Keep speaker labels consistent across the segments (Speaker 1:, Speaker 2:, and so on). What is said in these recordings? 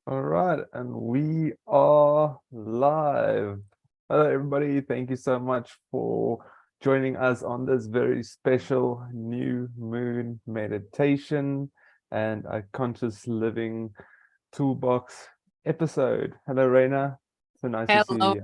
Speaker 1: All right, and we are live. Hello, everybody. Thank you so much for joining us on this very special new moon meditation and a conscious living toolbox episode. Hello, Reina. So nice to see
Speaker 2: Hello,
Speaker 1: you.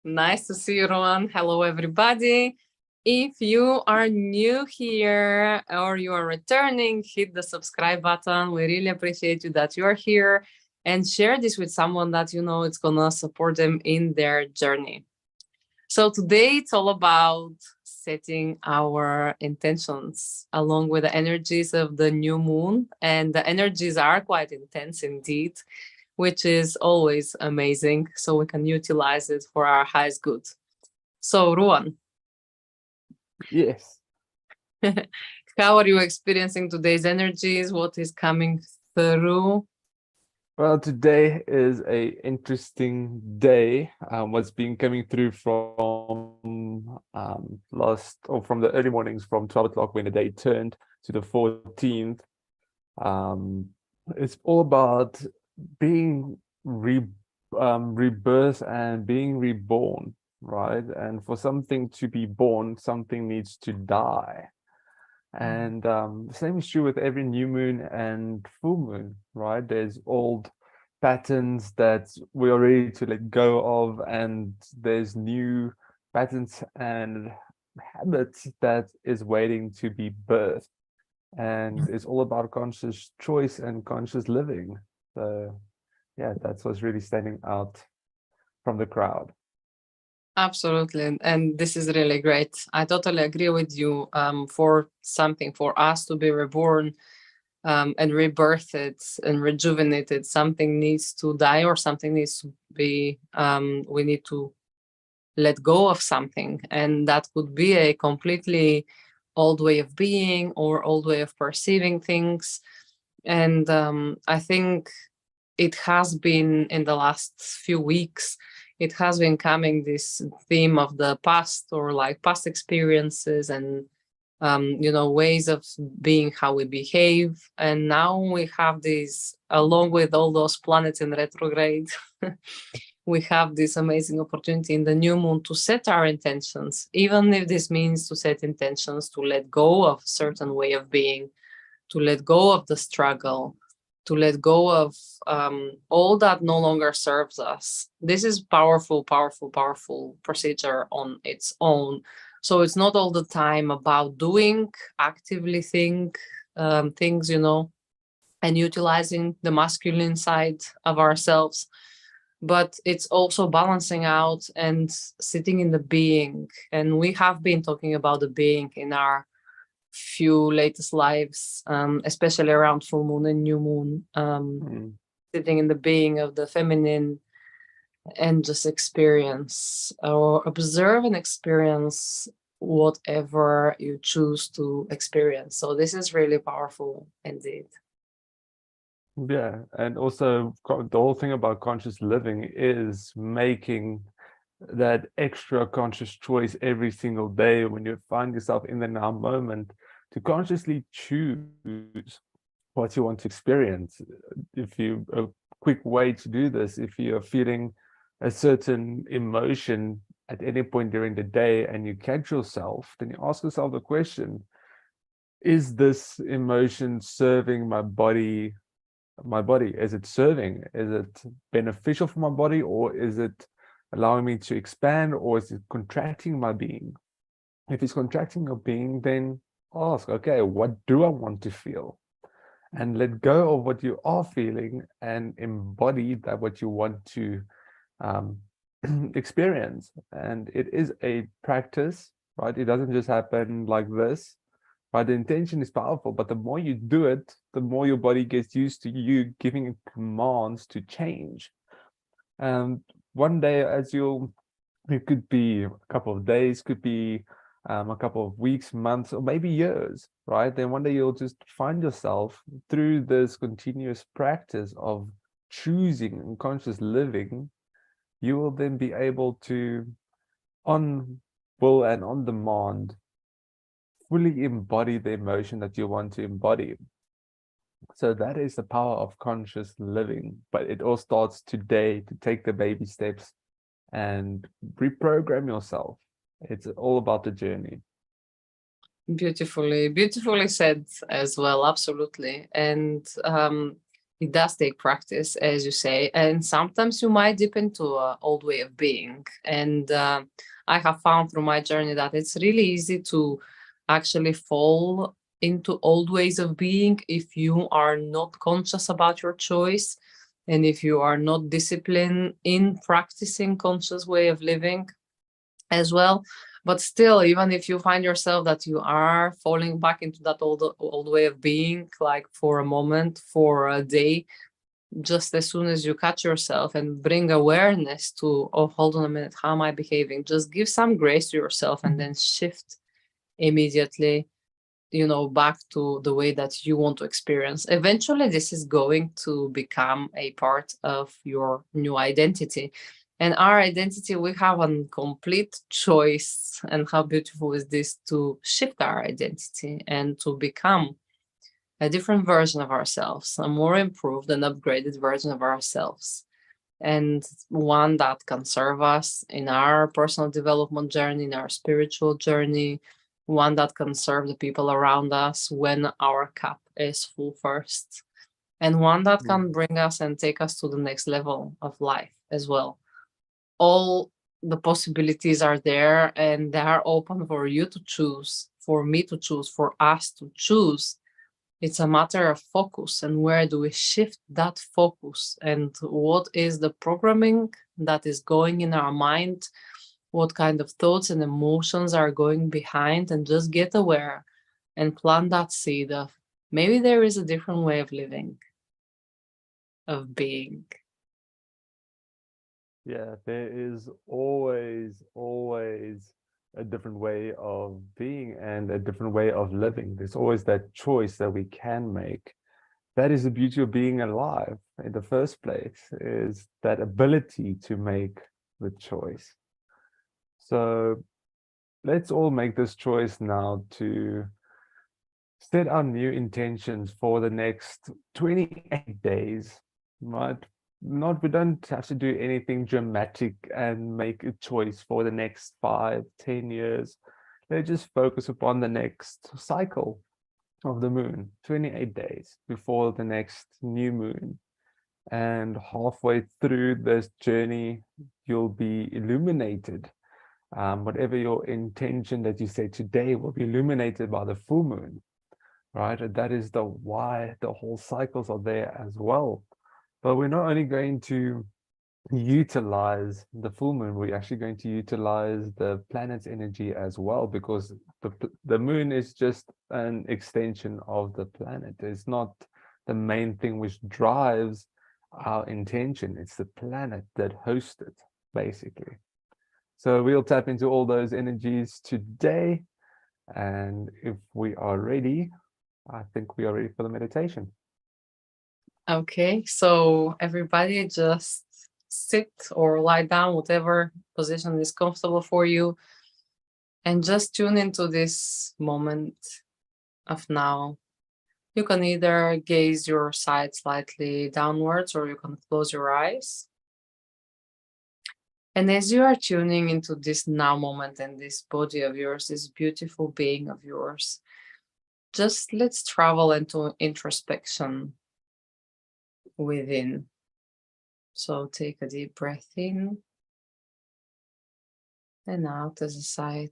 Speaker 2: nice to see you, Rowan. Hello, everybody. If you are new here or you are returning, hit the subscribe button. We really appreciate you that you are here and share this with someone that you know it's gonna support them in their journey. So today it's all about setting our intentions along with the energies of the new moon. And the energies are quite intense indeed, which is always amazing. So we can utilize it for our highest good. So, Ruan,
Speaker 1: Yes.
Speaker 2: how are you experiencing today's energies? What is coming through?
Speaker 1: Well, today is a interesting day. What's been coming through from from the early mornings from 12 o'clock when the day turned to the 14th. Um, it's all about being rebirth and being reborn, right? And for something to be born, something needs to die. And the same is true with every new moon and full moon, right? There's old patterns that we're ready to let go of, and there's new patterns and habits that is waiting to be birthed. And it's all about conscious choice and conscious living. So, yeah, that's what's really standing out from the crowd.
Speaker 2: Absolutely. And this is really great. I totally agree with you. For something, for us to be reborn and rebirthed and rejuvenated, something needs to die or something needs to be, we need to let go of something. And that could be a completely old way of being or old way of perceiving things. And I think it has been in the last few weeks, it has been coming this theme of the past or like past experiences and ways of being, how we behave. And now we have this, along with all those planets in retrograde, we have this amazing opportunity in the new moon to set our intentions, even if this means to set intentions to let go of a certain way of being, to let go of the struggle, to let go of all that no longer serves us. This is powerful, powerful, powerful procedure on its own. So it's not all the time about doing, actively things, and utilizing the masculine side of ourselves, but it's also balancing out and sitting in the being. And we have been talking about the being in our few latest lives, especially around full moon and new moon, sitting in the being of the feminine and just experience or observe and experience whatever you choose to experience. So this is really powerful indeed.
Speaker 1: Yeah, and also the whole thing about conscious living is making that extra conscious choice every single day when you find yourself in the now moment to consciously choose what you want to experience. If you a quick way to do this, if you're feeling a certain emotion at any point during the day and you catch yourself, then you ask yourself the question, is this emotion serving my body? Is it serving? Is it beneficial for my body, or is it allowing me to expand, or is it contracting my being? If it's contracting your being, then ask, okay, what do I want to feel? And let go of what you are feeling and embody that what you want to um, experience. And it is a practice, right? It doesn't just happen like this. Right, the intention is powerful, but the more you do it, the more your body gets used to you giving it commands to change. And one day, it could be a couple of days, could be a couple of weeks, months, or maybe years, right? Then one day you'll just find yourself through this continuous practice of choosing and conscious living, you will then be able to, on will and on demand, fully embody the emotion that you want to embody. So that is the power of conscious living. But it all starts today, to take the baby steps and reprogram yourself. It's all about the journey.
Speaker 2: Beautifully said as well. Absolutely. And it does take practice, as you say. And sometimes you might dip into an old way of being. And I have found through my journey that it's really easy to actually fall into old ways of being if you are not conscious about your choice and if you are not disciplined in practicing conscious way of living as well. But still, even if you find yourself that you are falling back into that old way of being, like for a moment, for a day, just as soon as you catch yourself and bring awareness to, oh, hold on a minute, how am I behaving? Just give some grace to yourself and then shift immediately, back to the way that you want to experience. Eventually, this is going to become a part of your new identity. And our identity, we have a complete choice. And how beautiful is this to shift our identity and to become a different version of ourselves, a more improved and upgraded version of ourselves, and one that can serve us in our personal development journey, in our spiritual journey, one that can serve the people around us when our cup is full first, and one that can bring us and take us to the next level of life as well. All the possibilities are there and they are open for you to choose, for me to choose, for us to choose. It's a matter of focus, and where do we shift that focus, and what is the programming that is going in our mind, what kind of thoughts and emotions are going behind, and just get aware and plant that seed of maybe there is a different way of living, of being.
Speaker 1: Yeah, there is always a different way of being and a different way of living. There's always that choice that we can make. That is the beauty of being alive in the first place, is that ability to make the choice. So let's all make this choice now to set our new intentions for the next 28 days, right? We don't have to do anything dramatic and make a choice for the next 5, 10 years. Let's just focus upon the next cycle of the moon, 28 days before the next new moon. And halfway through this journey, you'll be illuminated. Whatever your intention that you say today will be illuminated by the full moon, right? And that is the why the whole cycles are there as well. But we're not only going to utilize the full moon, we're actually going to utilize the planet's energy as well, because the moon is just an extension of the planet. It's not the main thing which drives our intention. It's the planet that hosts it, basically. So we'll tap into all those energies today. And if we are ready, I think we are ready for the meditation.
Speaker 2: Okay, so everybody just sit or lie down, whatever position is comfortable for you, and just tune into this moment of now. You can either gaze your sight slightly downwards or you can close your eyes. And as you are tuning into this now moment and this body of yours, this beautiful being of yours, just let's travel into introspection within. So take a deep breath in and out as a sigh.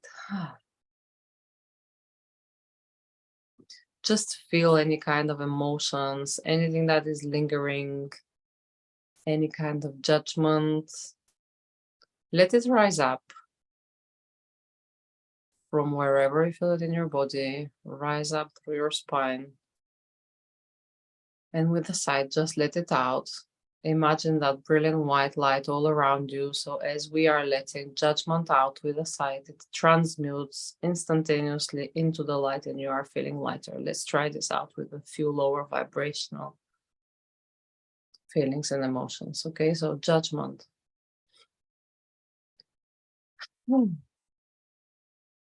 Speaker 2: Just feel any kind of emotions, anything that is lingering, any kind of judgment. Let it rise up from wherever you feel it in your body, rise up through your spine. And with the sigh, just let it out. Imagine that brilliant white light all around you. So as we are letting judgment out with a sigh, it transmutes instantaneously into the light and you are feeling lighter. Let's try this out with a few lower vibrational feelings and emotions. Okay, so judgment.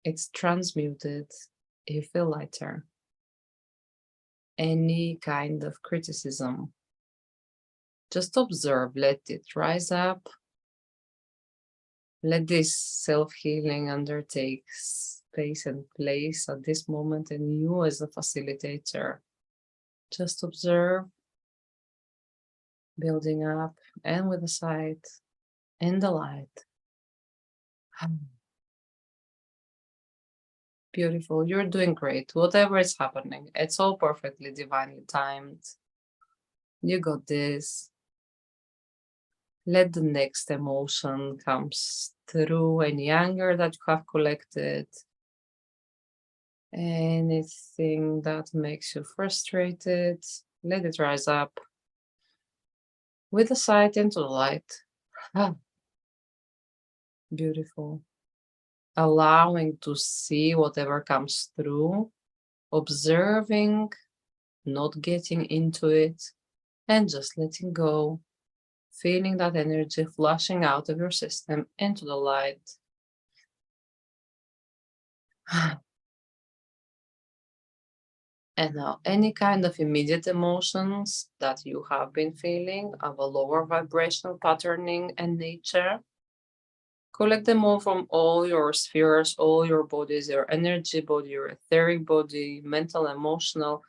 Speaker 2: It's transmuted. You feel lighter. any kind of criticism. Just observe, let it rise up. Let this self-healing undertake space and place at this moment, and you as a facilitator, just observe, building up, and with the sight and the light. Beautiful, you're doing great. Whatever is happening, it's all perfectly divinely timed. You got this. Let the next emotion comes through, any anger that you have collected, anything that makes you frustrated, let it rise up with the sight into the light. Beautiful. Allowing to see whatever comes through, observing, not getting into it, and just letting go, feeling that energy flushing out of your system into the light. And now, any kind of immediate emotions that you have been feeling of a lower vibrational patterning and nature, collect them all from all your spheres, all your bodies, your energy body, your etheric body, mental, emotional,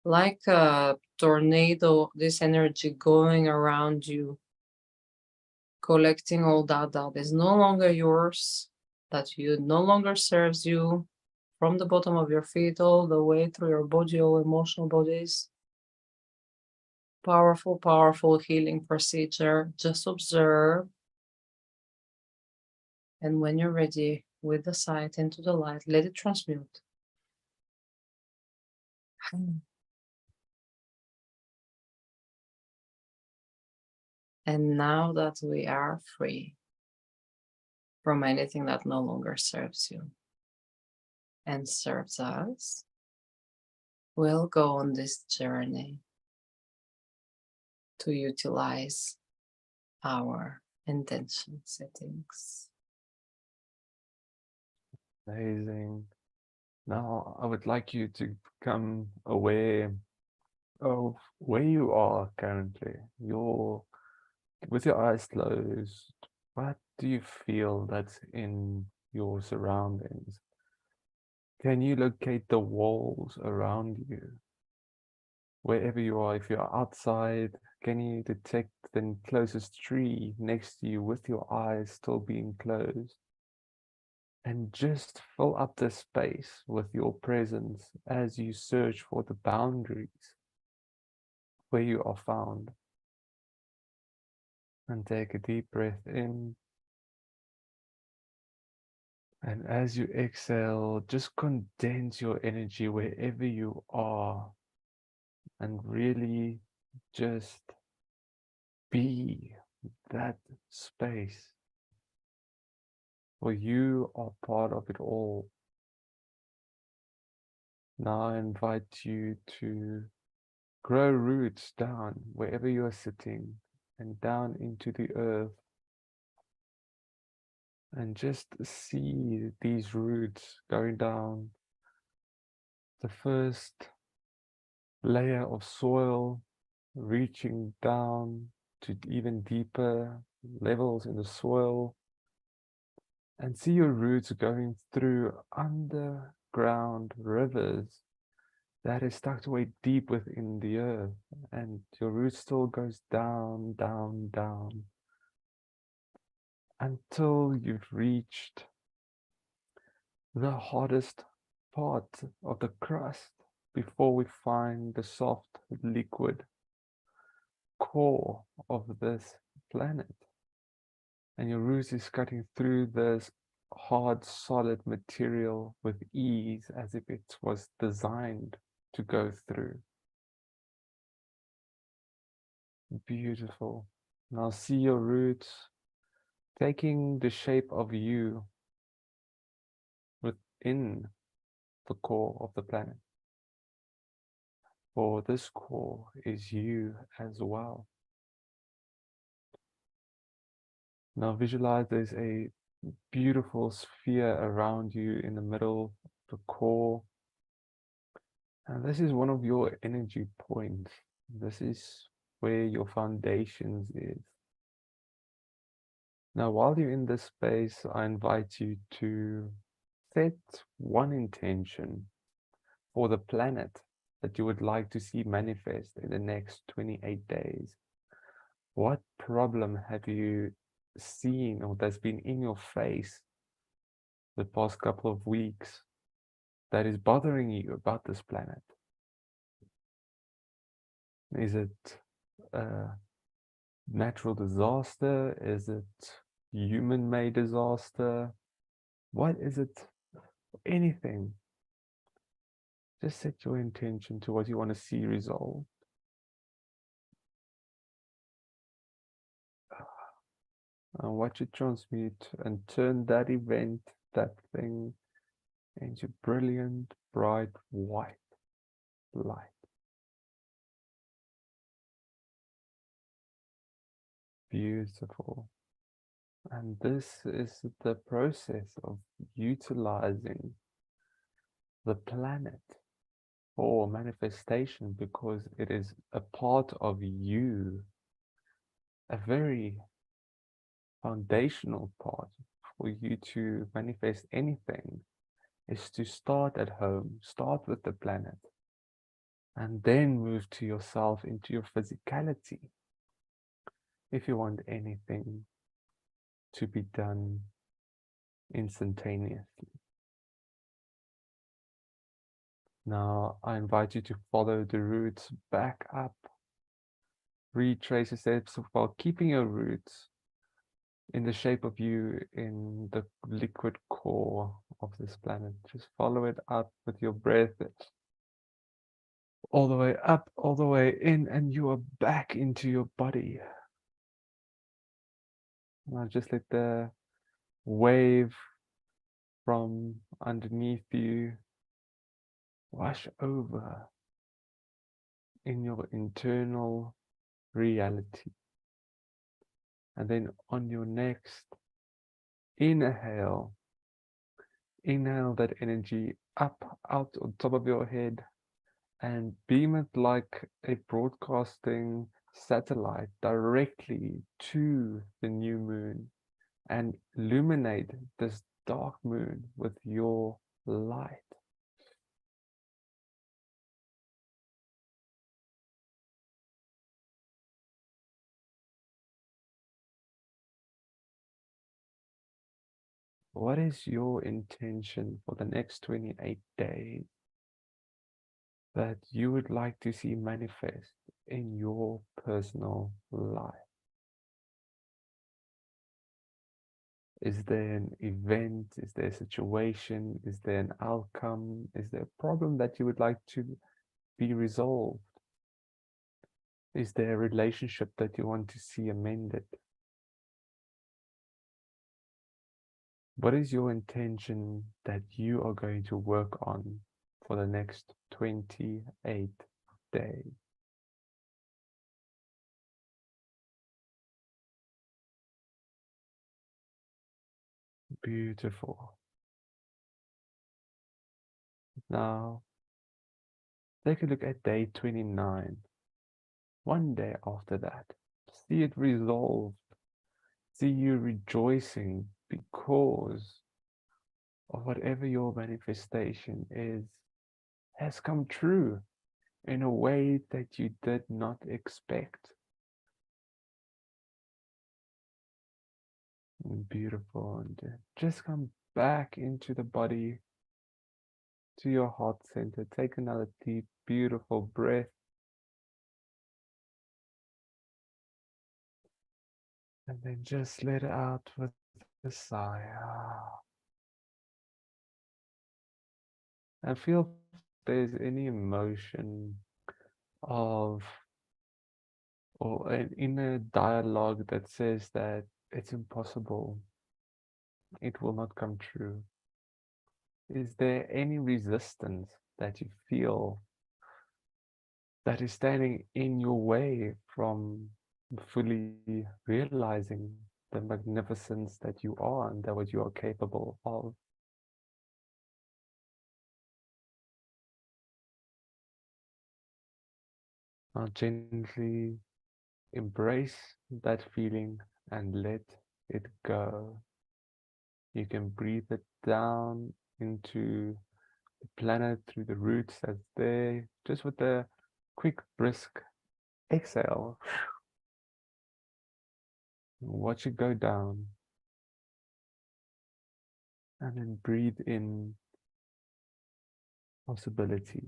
Speaker 2: like a tornado, this energy going around you, collecting all that is no longer yours, that you no longer serves you, from the bottom of your feet all the way through your body, all emotional bodies. Powerful, powerful healing procedure. Just observe. And when you're ready, with the sight into the light, let it transmute. And now that we are free from anything that no longer serves you and serves us, we'll go on this journey to utilize our intention settings.
Speaker 1: Amazing. Now, I would like you to become aware of where you are currently. With your eyes closed, what do you feel that's in your surroundings? Can you locate the walls around you? Wherever you are, if you're outside, can you detect the closest tree next to you with your eyes still being closed? And just fill up the space with your presence as you search for the boundaries where you are found. And take a deep breath in. And as you exhale, just condense your energy wherever you are and really just be that space. For you are part of it all. Now I invite you to grow roots down wherever you are sitting and down into the earth. And just see these roots going down the first layer of soil, reaching down to even deeper levels in the soil, and see your roots going through underground rivers that is tucked away deep within the earth, and your root still goes down, down, down, until you've reached the hardest part of the crust before we find the soft liquid core of this planet. And your root is cutting through this hard, solid material with ease, as if it was designed to go through. Beautiful. Now see your roots taking the shape of you within the core of the planet. For this core is you as well. Now visualize there's a beautiful sphere around you in the middle, the core, And this is one of your energy points. This is where your foundations is. Now, while you're in this space, I invite you to set one intention for the planet that you would like to see manifest in the next 28 days. What problem have you seen or that's been in your face the past couple of weeks that is bothering you about this planet? Is it a natural disaster? Is it human-made disaster? What is it? Anything. Just set your intention to what you want to see resolved. And watch it transmute and turn that event, that thing, into brilliant, bright, white light. Beautiful. And this is the process of utilizing the planet for manifestation, because it is a part of you, a very foundational part for you to manifest anything is to start at home, start with the planet, and then move to yourself into your physicality. If you want anything to be done instantaneously. Now, I invite you to follow the roots back up. Retrace the steps while keeping your roots in the shape of you in the liquid core of this planet. Just follow it up with your breath. All the way up, all the way in, and you are back into your body. Now just let the wave from underneath you wash over in your internal reality. And then on your next inhale, inhale that energy up, out on top of your head, and beam it like a broadcasting satellite directly to the new moon and illuminate this dark moon with your light. What is your intention for the next 28 days that you would like to see manifest in your personal life? Is there an event? Is there a situation? Is there an outcome? Is there a problem that you would like to be resolved? Is there a relationship that you want to see amended? What is your intention that you are going to work on for the next 28 days? Beautiful. Now, take a look at day 29. One day after that, see it resolved. See you rejoicing because of whatever your manifestation is has come true in a way that you did not expect. Beautiful. And just come back into the body, to your heart center. Take another deep, beautiful breath. And then just let it out with a sigh. And feel if there's any emotion of or an inner dialogue that says that it's impossible, it will not come true. Is there any resistance that you feel that is standing in your way from fully realizing the magnificence that you are and that what you are capable of? Now gently embrace that feeling and let it go. You can breathe it down into the planet through the roots that's there, just with a quick, brisk exhale. Watch it go down, and then breathe in possibility.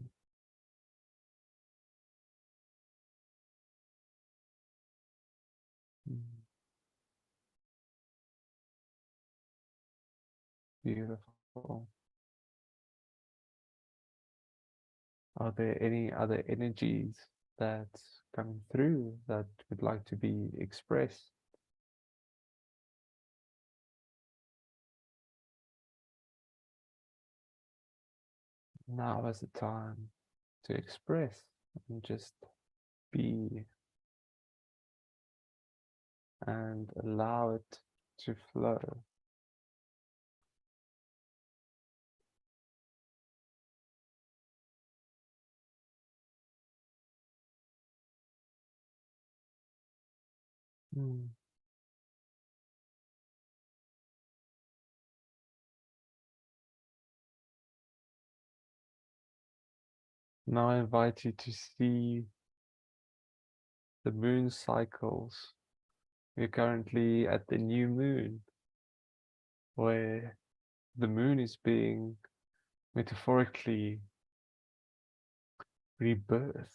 Speaker 1: Beautiful. Are there any other energies that's coming through that would like to be expressed? Now is the time to express and just be and allow it to flow. Mm. Now I invite you to see the moon cycles. We're currently at the new moon, where the moon is being metaphorically rebirthed.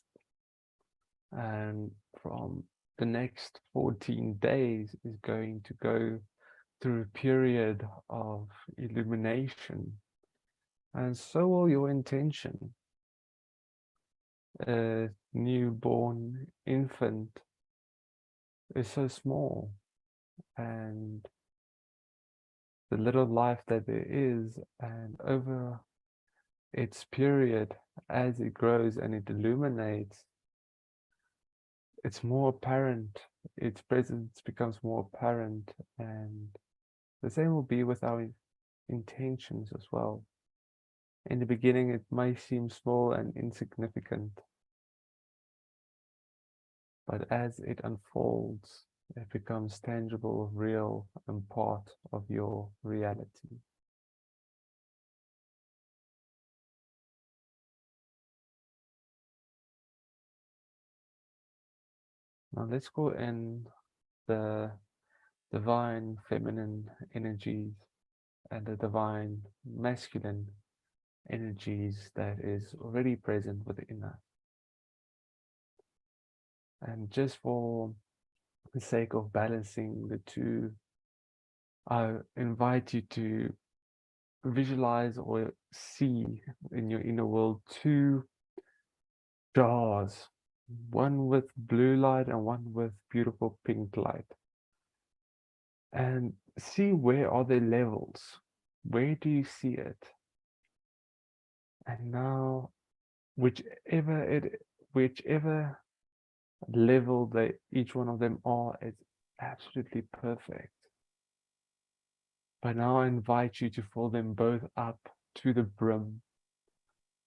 Speaker 1: And from the next 14 days is going to go through a period of illumination. And so will your intention. A newborn infant is so small, and the little life that there is, and over its period, as it grows and it illuminates, it's more apparent, its presence becomes more apparent, and the same will be with our intentions as well. In the beginning, it may seem small and insignificant, but as it unfolds, it becomes tangible, real, and part of your reality. Now let's go in the divine feminine energies and the divine masculine energies that is already present within us. And just for the sake of balancing the two, I invite you to visualize or see in your inner world two jars, one with blue light and one with beautiful pink light. And see, where are the levels? Where do you see it? And now, whichever level that each one of them are, it's absolutely perfect. But now I invite you to fill them both up to the brim,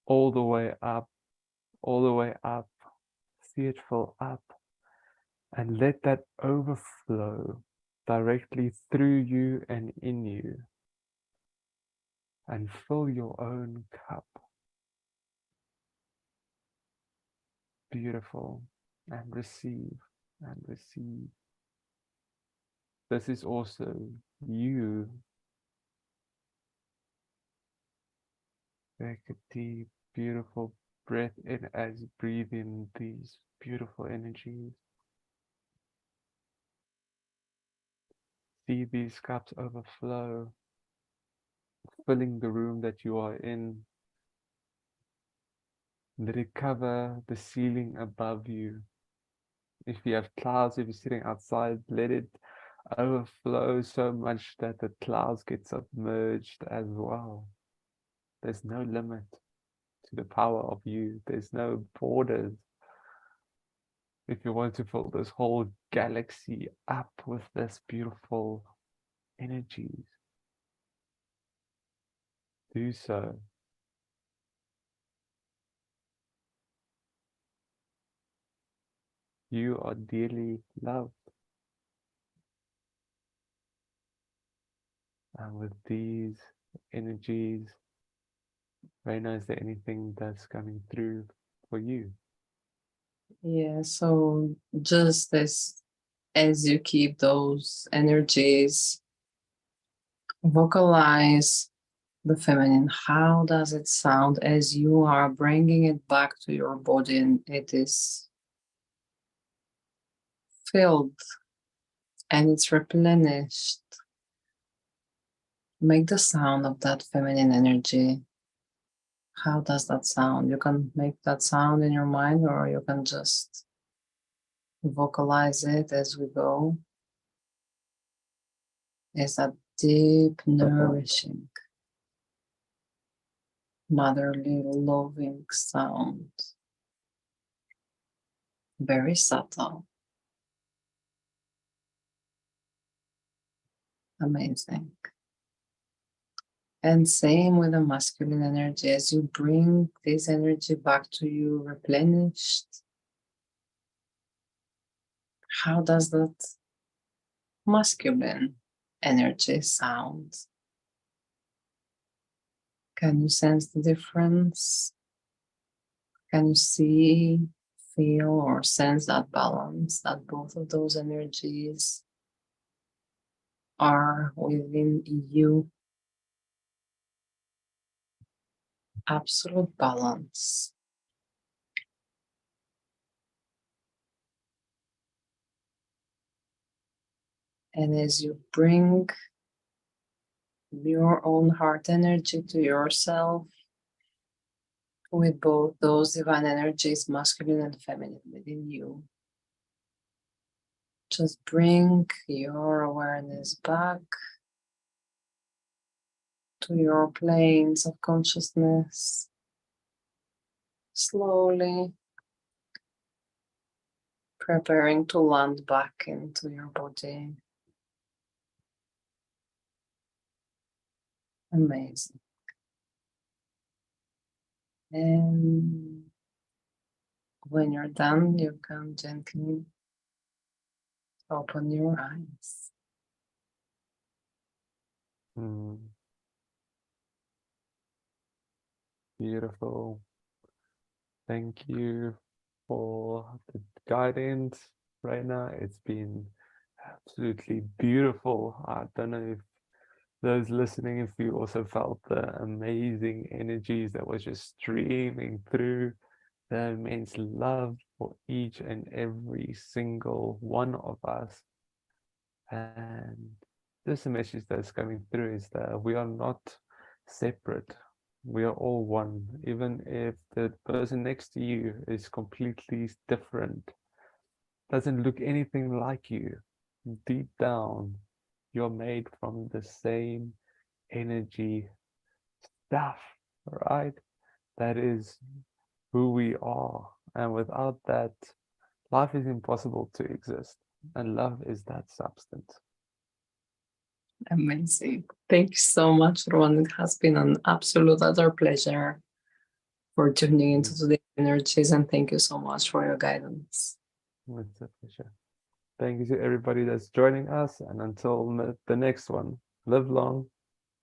Speaker 1: all the way up, all the way up. See it fill up, and let that overflow directly through you and in you, and fill your own cup. Beautiful. And receive, and receive. This is also you. Take a deep, beautiful breath in as you breathe in these beautiful energies. See these cups overflow, filling the room that you are in. Let it cover the ceiling above you. If you have clouds, if you're sitting outside, let it overflow so much that the clouds get submerged as well. There's no limit to the power of you. There's no borders. If you want to fill this whole galaxy up with this beautiful energies, do so. You are dearly loved. And with these energies, Reina, is there anything that's coming through for you?
Speaker 2: Yeah, so just as you keep those energies, vocalize the feminine. How does it sound as you are bringing it back to your body and it is filled and it's replenished? Make the sound of that feminine energy. How does that sound? You can make that sound in your mind, or you can just vocalize it as we go. Is that deep, nourishing, motherly, loving sound. Very subtle. Amazing. And same with the masculine energy. As you bring this energy back to you, replenished, how does that masculine energy sound? Can you sense the difference? Can you see, feel, or sense that balance, that both of those energies are within you? Absolute balance. And as you bring your own heart energy to yourself, with both those divine energies, masculine and feminine, within you, just bring your awareness back to your planes of consciousness, slowly preparing to land back into your body. Amazing. And when you're done, you can gently open your eyes.
Speaker 1: Beautiful. Thank you for the guidance, Reina. It's been absolutely beautiful. I don't know if those listening, if you also felt the amazing energies that was just streaming through, the immense love for each and every single one of us. And this message that's coming through is that we are not separate. We are all one. Even if the person next to you is completely different, doesn't look anything like you, deep down, you're made from the same energy stuff, right? That is who we are. And without that, life is impossible to exist. And love is that substance.
Speaker 2: Amazing. Thank you so much, Rowan. It has been an absolute utter pleasure for tuning into today's energies, and thank you so much for your guidance.
Speaker 1: It's a pleasure. Thank you to everybody that's joining us, and until the next one, live long,